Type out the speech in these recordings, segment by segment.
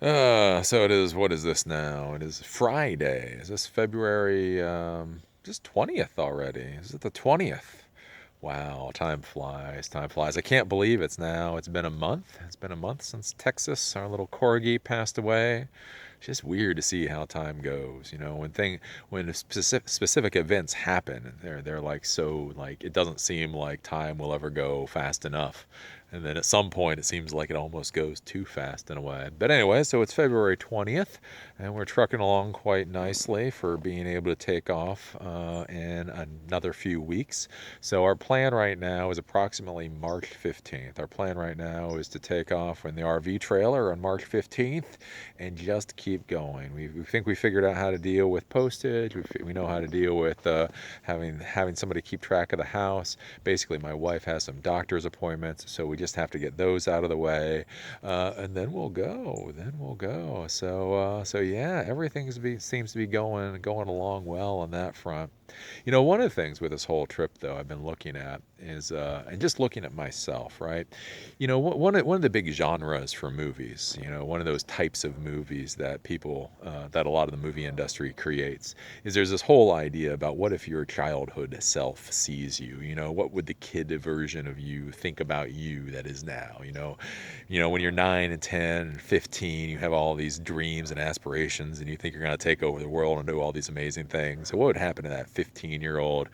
So it is, what is this now? It is Friday. Is this February, just 20th already? Is it the 20th? Wow, time flies, time flies. I can't believe it's been a month. It's been a month since Texas, our little corgi, passed away. It's just weird to see how time goes. When specific events happen, they're like so like it doesn't seem like time will ever go fast enough. And then at some point, it seems like it almost goes too fast in a way. But anyway, so it's February 20th, and we're trucking along quite nicely for being able to take off in another few weeks. So our plan right now is approximately March 15th. Our plan right now is to take off in the RV trailer on March 15th and just keep going. We think we figured out how to deal with postage. We know how to deal with having somebody keep track of the house. Basically, my wife has some doctor's appointments, so we just have to get those out of the way, and then we'll go. Then we'll go. So yeah, seems to be going along well on that front. One of the things with this whole trip, though, I've been looking at is, and just looking at myself, right? One of the big genres for movies, one of those types of movies that that a lot of the movie industry creates, is there's this whole idea about what if your childhood self sees you? What would the kid version of you think about you that is now? When you're 9 and 10 and 15, you have all these dreams and aspirations, and you think you're going to take over the world and do all these amazing things. So what would happen to that 15-year-old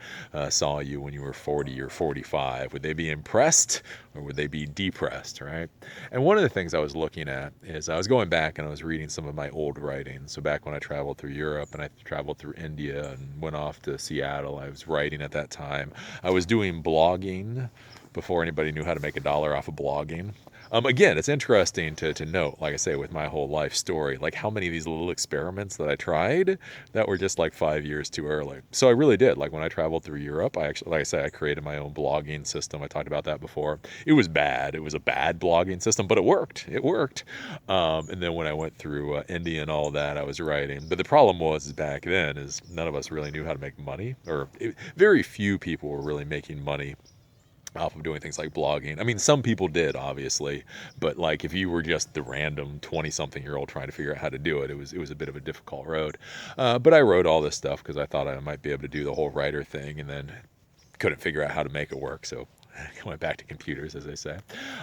saw you when you were 40 or 45? Would they be impressed or would they be depressed, right? And one of the things I was looking at is I was going back and I was reading some of my old writings. So back when I traveled through Europe and I traveled through India and went off to Seattle, I was writing at that time. I was doing blogging before anybody knew how to make a dollar off of blogging. Again, it's interesting to note, like I say, with my whole life story, like how many of these little experiments that I tried that were just like 5 years too early. So I really did. Like when I traveled through Europe, I actually, like I say, I created my own blogging system. I talked about that before. It was bad. It was a bad blogging system, but it worked. It worked. And then when I went through India and all that, I was writing. But the problem was is back then is none of us really knew how to make money, very few people were really making money off of doing things like blogging. I mean, some people did, obviously, but like if you were just the random 20-something-year-old trying to figure out how to do it, it was a bit of a difficult road. But I wrote all this stuff because I thought I might be able to do the whole writer thing, and then couldn't figure out how to make it work. So I went back to computers, as they say,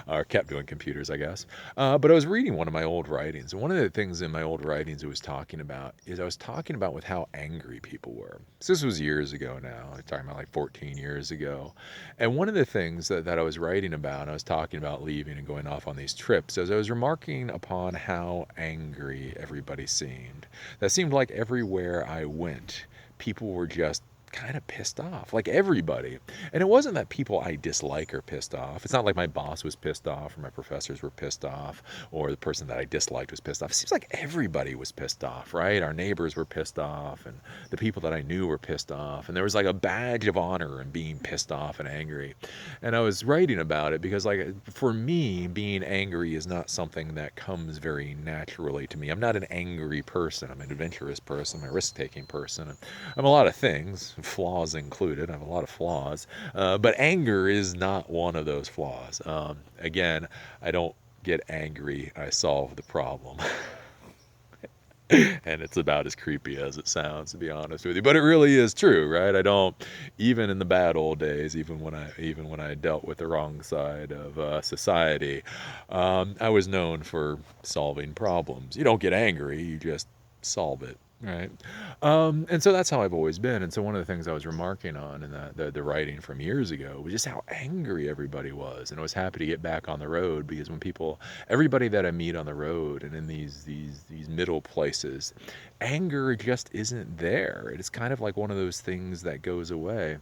or kept doing computers, I guess. But I was reading one of my old writings, and one of the things in my old writings it was talking about is I was talking about with how angry people were. So this was years ago now. I'm talking about like 14 years ago. And one of the things that I was writing about, I was talking about leaving and going off on these trips, as I was remarking upon how angry everybody seemed. That seemed like everywhere I went, people were just kind of pissed off, like everybody. And it wasn't that people I dislike are pissed off. It's not like my boss was pissed off or my professors were pissed off or the person that I disliked was pissed off. It seems like everybody was pissed off, right? Our neighbors were pissed off and the people that I knew were pissed off. And there was like a badge of honor in being pissed off and angry. And I was writing about it because like for me, being angry is not something that comes very naturally to me. I'm not an angry person. I'm an adventurous person. I'm a risk-taking person. I'm a lot of things, flaws included. I have a lot of flaws, but anger is not one of those flaws. Again, I don't get angry. I solve the problem. And it's about as creepy as it sounds, to be honest with you. But it really is true, right? I don't, even in the bad old days, even when I dealt with the wrong side of society, I was known for solving problems. You don't get angry, you just solve it. Right. And so that's how I've always been. And so one of the things I was remarking on in the writing from years ago was just how angry everybody was. And I was happy to get back on the road because everybody that I meet on the road and in these middle places, anger just isn't there. It's kind of like one of those things that goes away.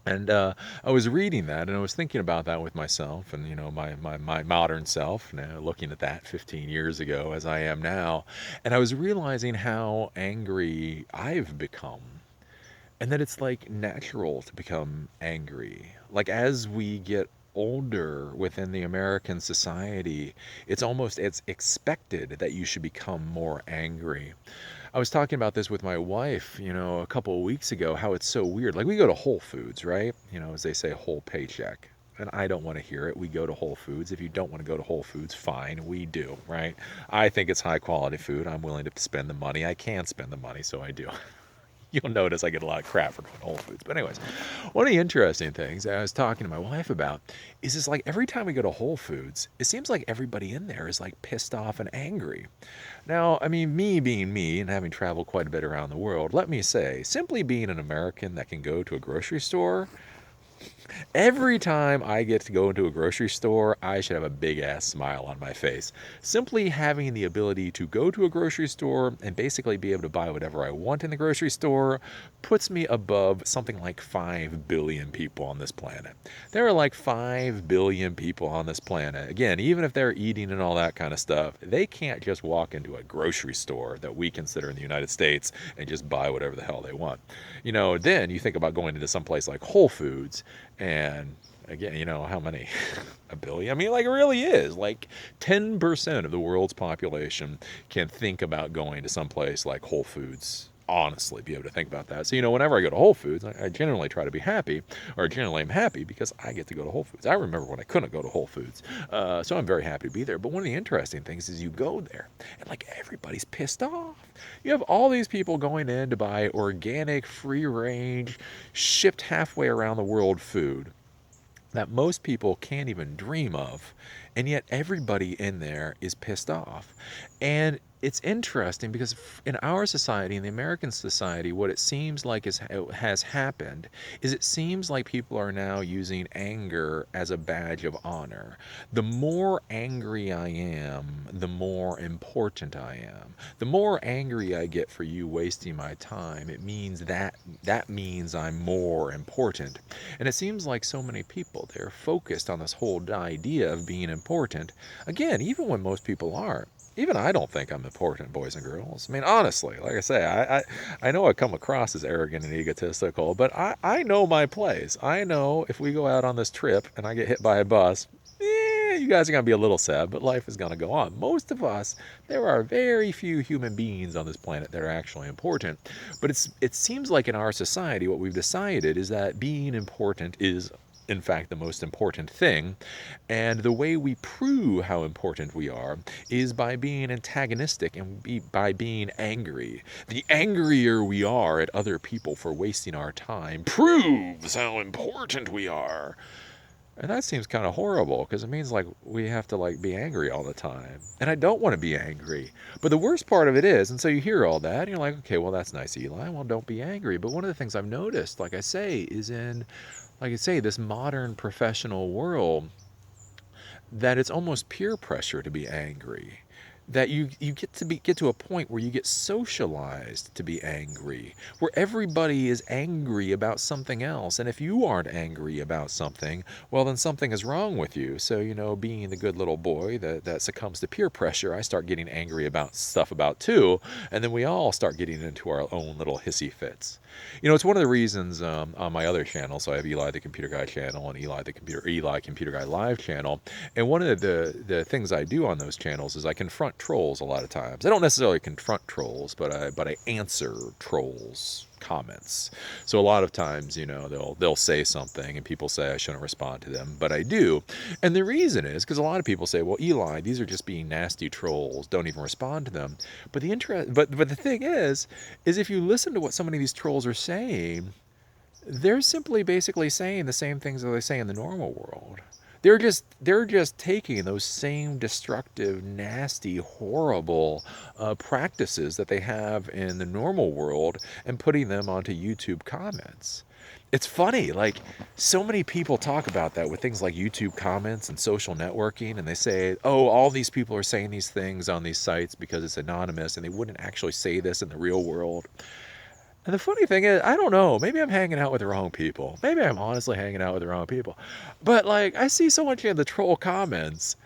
And I was reading that and I was thinking about that with myself and, my modern self, looking at that 15 years ago as I am now. And I was realizing how angry I've become and that it's like natural to become angry. Like as we get older within the American society, it's expected that you should become more angry. I was talking about this with my wife, a couple of weeks ago, how it's so weird. Like we go to Whole Foods, right? As they say, whole paycheck. And I don't want to hear it. We go to Whole Foods. If you don't want to go to Whole Foods, fine, we do, right? I think it's high quality food. I'm willing to spend the money. I can spend the money, so I do. You'll notice I get a lot of crap for going to Whole Foods. But anyways, one of the interesting things I was talking to my wife about is it's like every time we go to Whole Foods, it seems like everybody in there is like pissed off and angry. Now, I mean, me being me and having traveled quite a bit around the world, let me say, simply being an American that can go to a grocery store, every time I get to go into a grocery store, I should have a big ass smile on my face. Simply having the ability to go to a grocery store and basically be able to buy whatever I want in the grocery store puts me above something like 5 billion people on this planet. There are like 5 billion people on this planet. Again, even if they're eating and all that kind of stuff, they can't just walk into a grocery store that we consider in the United States and just buy whatever the hell they want. Then you think about going into some place like Whole Foods, and again, how many? A billion? I mean, like, it really is. Like, 10% of the world's population can think about going to some place like Whole Foods. Honestly, be able to think about that. So, whenever I go to Whole Foods, I generally try to be happy, or generally I'm happy because I get to go to Whole Foods. I remember when I couldn't go to Whole Foods. So I'm very happy to be there. But one of the interesting things is you go there and like everybody's pissed off. You have all these people going in to buy organic, free range, shipped halfway around the world food that most people can't even dream of. And yet everybody in there is pissed off. And it's interesting because in our society, in the American society, what it seems like has happened is it seems like people are now using anger as a badge of honor. The more angry I am, the more important I am. The more angry I get for you wasting my time, it means that means I'm more important. And it seems like so many people, they're focused on this whole idea of being important. Again, even when most people aren't. Even I don't think I'm important, boys and girls. I mean, honestly, like I say, I know I come across as arrogant and egotistical, but I know my place. I know if we go out on this trip and I get hit by a bus, you guys are going to be a little sad, but life is going to go on. Most of us, there are very few human beings on this planet that are actually important. But it seems like in our society, what we've decided is that being important is in fact the most important thing, and the way we prove how important we are is by being antagonistic and by being angry. The angrier we are at other people for wasting our time proves how important we are. And that seems kind of horrible because it means like we have to like be angry all the time. And I don't want to be angry. But the worst part of it is, and so you hear all that and you're like, okay, well, that's nice, Eli. Well, don't be angry. But one of the things I've noticed, like I say, is in, like I say, this modern professional world, that it's almost peer pressure to be angry. That you get to a point where you get socialized to be angry, where everybody is angry about something else, and if you aren't angry about something, well, then something is wrong with you. So being the good little boy that succumbs to peer pressure, I start getting angry about stuff about too, and then we all start getting into our own little hissy fits. It's one of the reasons on my other channel. So I have Eli the Computer Guy channel and Eli Computer Guy Live channel, and one of the things I do on those channels is I confront trolls a lot of times. I don't necessarily confront trolls, but I answer trolls comments. So a lot of times, they'll say something and people say I shouldn't respond to them, but I do. And the reason is because a lot of people say, well, Eli, these are just being nasty trolls, don't even respond to them. But the thing is if you listen to what so many of these trolls are saying, they're simply basically saying the same things that they say in the normal world. They're just taking those same destructive, nasty, horrible practices that they have in the normal world and putting them onto YouTube comments. It's funny, like so many people talk about that with things like YouTube comments and social networking, and they say, oh, all these people are saying these things on these sites because it's anonymous and they wouldn't actually say this in the real world. And the funny thing is, I don't know, maybe I'm hanging out with the wrong people. Maybe I'm honestly hanging out with the wrong people. But like, I see so much in the troll comments,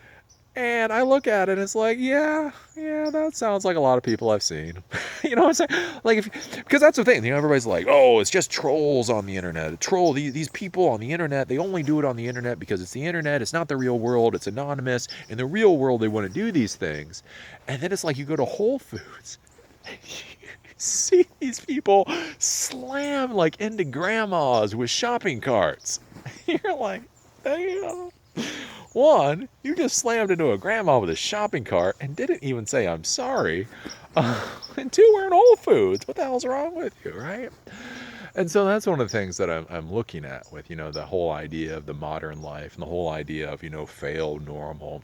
and I look at it and it's like, yeah, that sounds like a lot of people I've seen. You know what I'm saying? Like, because that's the thing, everybody's like, oh, it's just trolls on the internet. These people on the internet, they only do it on the internet because it's the internet, it's not the real world, it's anonymous. In the real world, they want to do these things. And then it's like you go to Whole Foods, see these people slam like into grandmas with shopping carts. You're like, One, you just slammed into a grandma with a shopping cart and didn't even say I'm sorry. And two, we're in Whole Foods. What the hell's wrong with you, right? And so that's one of the things that I'm looking at with, the whole idea of the modern life and the whole idea of, fail normal.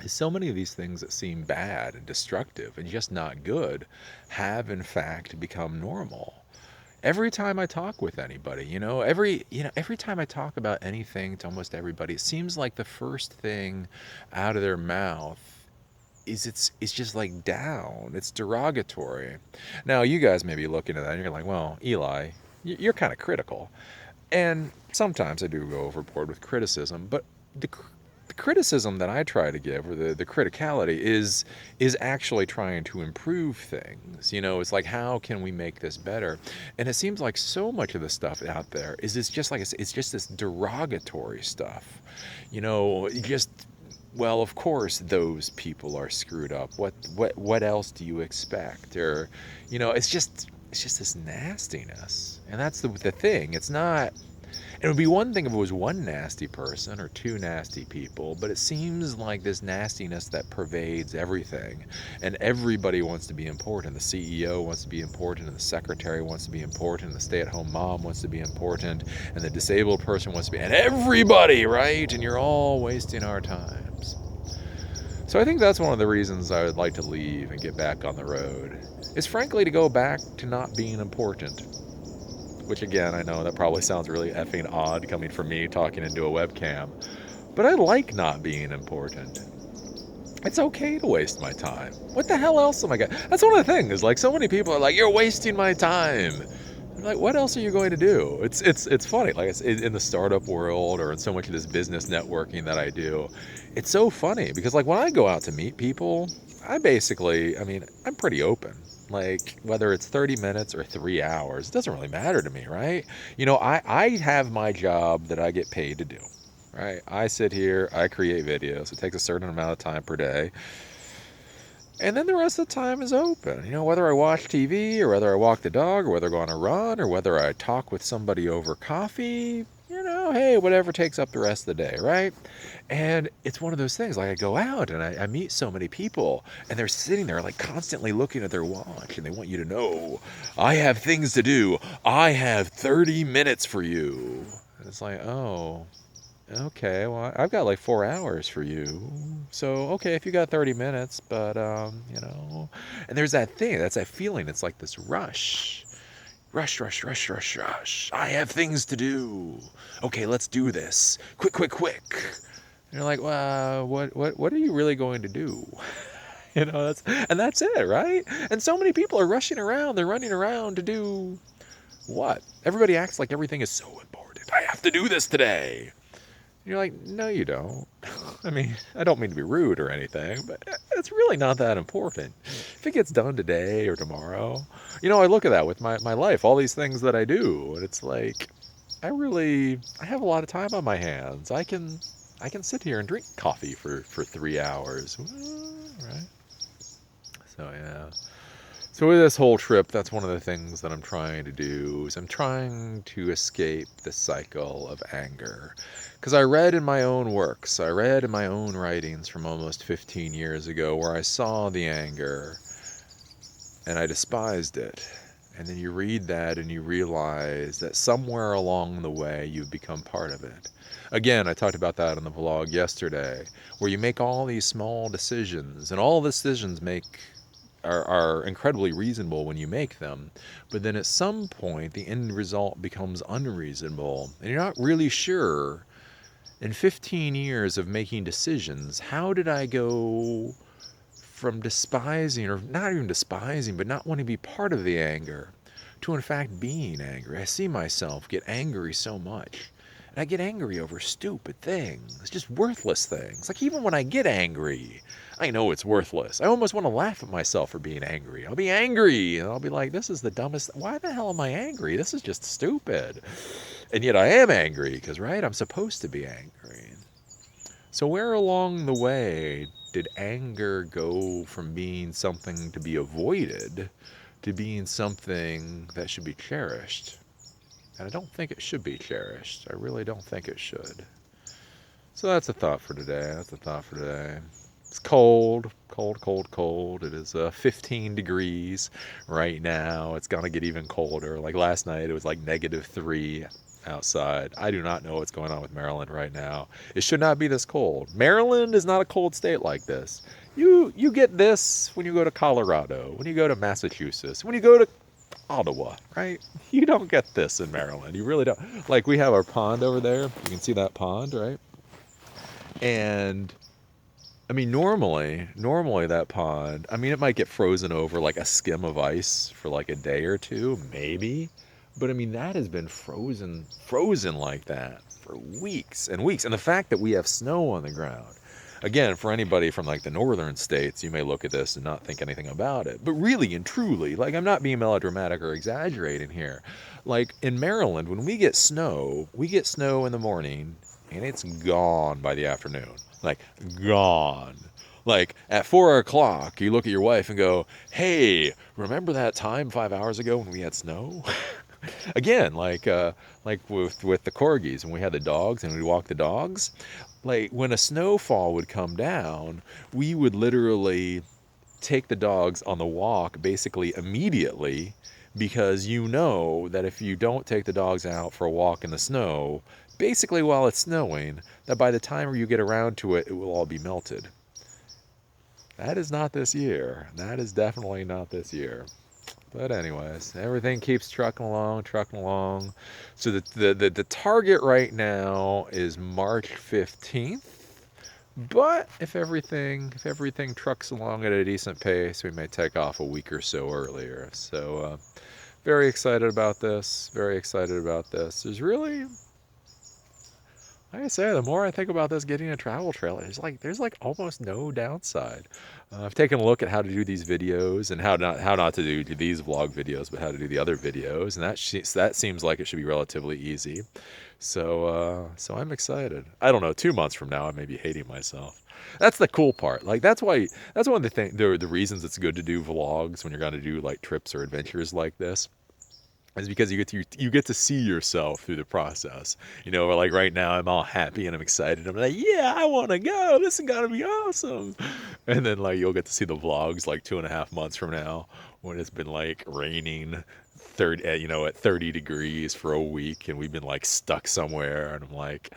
Is so many of these things that seem bad and destructive and just not good have in fact become normal. Every time I talk with anybody, every time I talk about anything to almost everybody, it seems like the first thing out of their mouth is it's just like down. It's derogatory. Now, you guys may be looking at that and you're like, well, Eli, you're kind of critical. And sometimes I do go overboard with criticism, but the criticism that I try to give, or the criticality, is actually trying to improve things. It's like, how can we make this better? And it seems like so much of the stuff out there it's just this derogatory stuff. Just, well, of course those people are screwed up. What else do you expect? Or, it's just this nastiness. And that's the thing. It's not. It would be one thing if it was one nasty person or two nasty people, but it seems like this nastiness that pervades everything. And everybody wants to be important. The CEO wants to be important, and the secretary wants to be important, and the stay-at-home mom wants to be important, and the disabled person wants to be, and everybody, right? And you're all wasting our times. So I think that's one of the reasons I would like to leave and get back on the road, is frankly to go back to not being important. Which, again, I know that probably sounds really effing odd coming from me talking into a webcam. But I like not being important. It's okay to waste my time. What the hell else am I going to... That's one of the things. Like, so many people are like, you're wasting my time. I'm like, what else are you going to do? It's funny. Like, it's in the startup world, or in so much of this business networking that I do. It's so funny because, like, when I go out to meet people, I'm pretty open. Like, whether it's 30 minutes or 3 hours, it doesn't really matter to me, right? I have my job that I get paid to do, right? I sit here, I create videos. It takes a certain amount of time per day. And then the rest of the time is open. Whether I watch TV, or whether I walk the dog, or whether I go on a run, or whether I talk with somebody over coffee, hey, whatever takes up the rest of the day, right? And it's one of those things, like, I go out and I meet so many people, and they're sitting there like constantly looking at their watch, and they want you to know, I have things to do. I have 30 minutes for you. And it's like, oh, okay, well, I've got like 4 hours for you. So, okay, if you got 30 minutes, but, and there's that thing, that's that feeling. It's like this rush. Rush, rush, rush, rush, rush. I have things to do. Okay, let's do this. Quick, quick, quick. And you're like, well, what are you really going to do? That's it, right? And so many people are rushing around. They're running around to do what? Everybody acts like everything is so important. I have to do this today. And you're like, no, you don't. I don't mean to be rude or anything, but it's really not that important. If it gets done today or tomorrow, I look at that with my life, all these things that I do, and it's like, I have a lot of time on my hands. I can sit here and drink coffee for 3 hours, right? So, yeah. So with this whole trip, that's one of the things that I'm trying to do, is I'm trying to escape the cycle of anger. Because I read in my own works, I read in my own writings from almost 15 years ago, where I saw the anger and I despised it. And then you read that and you realize that somewhere along the way you've become part of it. Again, I talked about that in the vlog yesterday, where you make all these small decisions, and all decisions are incredibly reasonable when you make them, but then at some point the end result becomes unreasonable, and you're not really sure, in 15 years of making decisions, how did I go from despising, or not even despising, but not wanting to be part of the anger, to in fact being angry. I see myself get angry so much. And I get angry over stupid things, just worthless things. Like, even when I get angry, I know it's worthless. I almost want to laugh at myself for being angry. I'll be angry, and I'll be like, this is the dumbest... Why the hell am I angry? This is just stupid. And yet I am angry, because, right, I'm supposed to be angry. So where along the way did anger go from being something to be avoided to being something that should be cherished? And I don't think it should be cherished. I really don't think it should. So that's a thought for today. That's a thought for today. It's cold, cold, cold, cold. It is 15 degrees right now. It's gonna get even colder. Like last night, it was like -3 outside. I do not know what's going on with Maryland right now. It should not be this cold. Maryland is not a cold state like this. You get this when you go to Colorado, when you go to Massachusetts, when you go to Ottawa, right? You don't get this in Maryland. You really don't. Like we have our pond over there. You can see that pond, right? And I mean, normally that pond, I mean, it might get frozen over like a skim of ice for like a day or two, maybe. But I mean, that has been frozen like that for weeks and weeks. And the fact that we have snow on the ground, again, for anybody from like the northern states, you may look at this and not think anything about it. But really and truly, like I'm not being melodramatic or exaggerating here. Like in Maryland, when we get snow in the morning and it's gone by the afternoon. Like, gone. Like, at 4 o'clock, you look at your wife and go, hey, remember that time 5 hours ago when we had snow? Again, like with the corgis, when we had the dogs and we walked the dogs, like, when a snowfall would come down, we would literally take the dogs on the walk basically immediately, because you know that if you don't take the dogs out for a walk in the snow, basically while it's snowing, that by the time you get around to it, it will all be melted. That is not this year. That is definitely not this year. But anyways, everything keeps trucking along, trucking along. So the target right now is March 15th. But if everything trucks along at a decent pace, we may take off a week or so earlier. So very excited about this. Very excited about this. Like I say, the more I think about this getting a travel trailer, there's like almost no downside. I've taken a look at how to do these videos and how not to do these vlog videos, but how to do the other videos, and that seems like it should be relatively easy. So I'm excited. I don't know. 2 months from now, I may be hating myself. That's the cool part. Like that's one of the reasons it's good to do vlogs when you're going to do like trips or adventures like this, is because you get to see yourself through the process. You know, like right now I'm all happy and I'm excited. I'm like, yeah, I want to go. This is gonna be awesome. And then like you'll get to see the vlogs like 2.5 months from now when it's been like raining 30 degrees for a week and we've been like stuck somewhere and I'm like,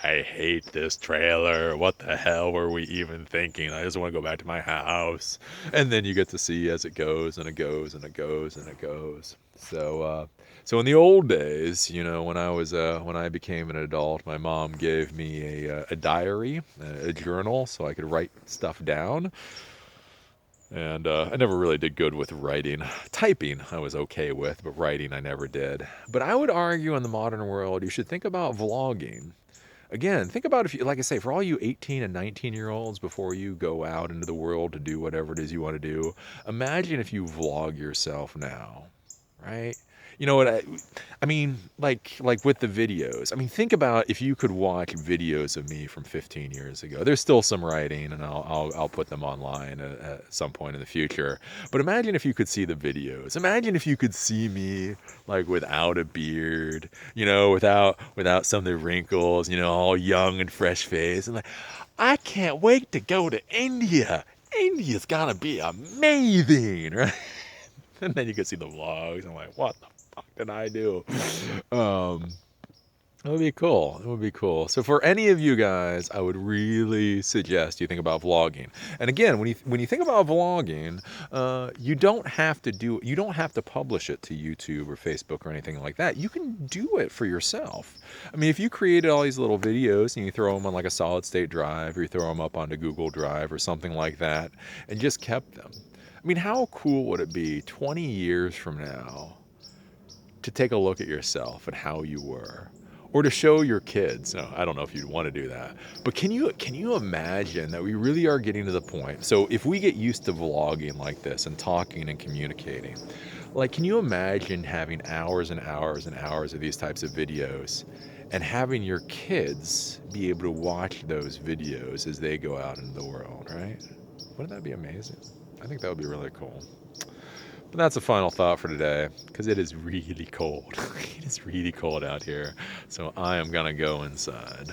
I hate this trailer. What the hell were we even thinking? I just want to go back to my house. And then you get to see as it goes and it goes and it goes and it goes. So in the old days, you know, when I became an adult, my mom gave me a diary, a journal, so I could write stuff down. And I never really did good with writing. Typing I was okay with, but writing I never did. But I would argue in the modern world, you should think about vlogging. Again, think about if you, like I say, for all you 18 and 19-year-olds, before you go out into the world to do whatever it is you want to do, imagine if you vlog yourself now, right? You know what I mean, like with the videos. I mean, think about if you could watch videos of me from 15 years ago. There's still some writing, and I'll put them online at some point in the future. But imagine if you could see the videos. Imagine if you could see me like without a beard, you know, without some of the wrinkles, you know, all young and fresh face, and like, I can't wait to go to India. India's gonna be amazing, right? And then you could see the vlogs. I'm like, what the fuck did I do? It would be cool. It would be cool. So for any of you guys, I would really suggest you think about vlogging. And again, when you think about vlogging, you don't have to publish it to YouTube or Facebook or anything like that. You can do it for yourself. I mean, if you created all these little videos and you throw them on like a solid state drive, or you throw them up onto Google Drive or something like that, and just kept them. I mean, how cool would it be 20 years from now to take a look at yourself and how you were? Or to show your kids. No, I don't know if you'd want to do that. But can you imagine that we really are getting to the point? So if we get used to vlogging like this and talking and communicating, like, can you imagine having hours and hours and hours of these types of videos and having your kids be able to watch those videos as they go out into the world, right? Wouldn't that be amazing? I think that would be really cool. But that's a final thought for today, because it is really cold. It is really cold out here. So I am going to go inside.